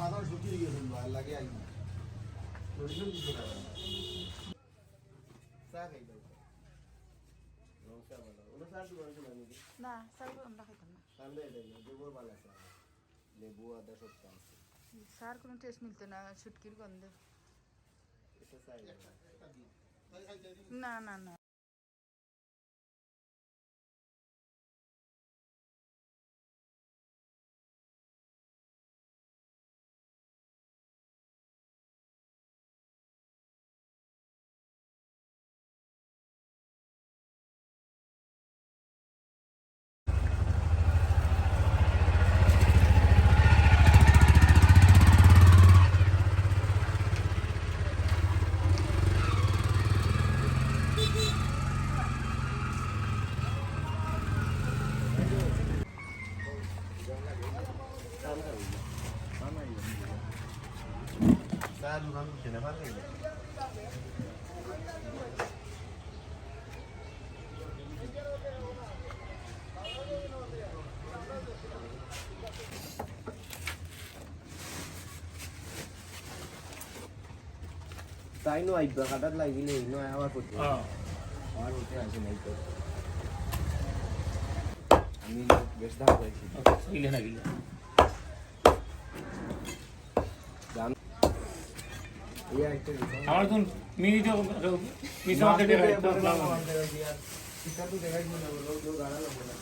মাথা শুকিয়ে গেছিল আর লাগে আই রোডিশন দিতে পারে চা খাই দাও নমস্কার বলো ওটা চা তো করেছো নাকি না চা আমরা খাইতাম না ঠান্ডা এটাই না দেবর বালা চা লেবু আদা সব চা আছে চার কোনো টেস্ট মিলতো না শুটকির গন্ধে এটা চাই না না না চা দোকান কিনে পার খাই তাই নো আইবা কাটার লাগিলে নো আবার করতে আমার হতে আসে নাই তো আমি বেশ দাম পাইছি ইলে না গিলে দাম ইয়া একটা আমার তো মিনিট মিশা মধ্যে দেখা এটা তো দেখাই না লোক গাড়া লাগবে না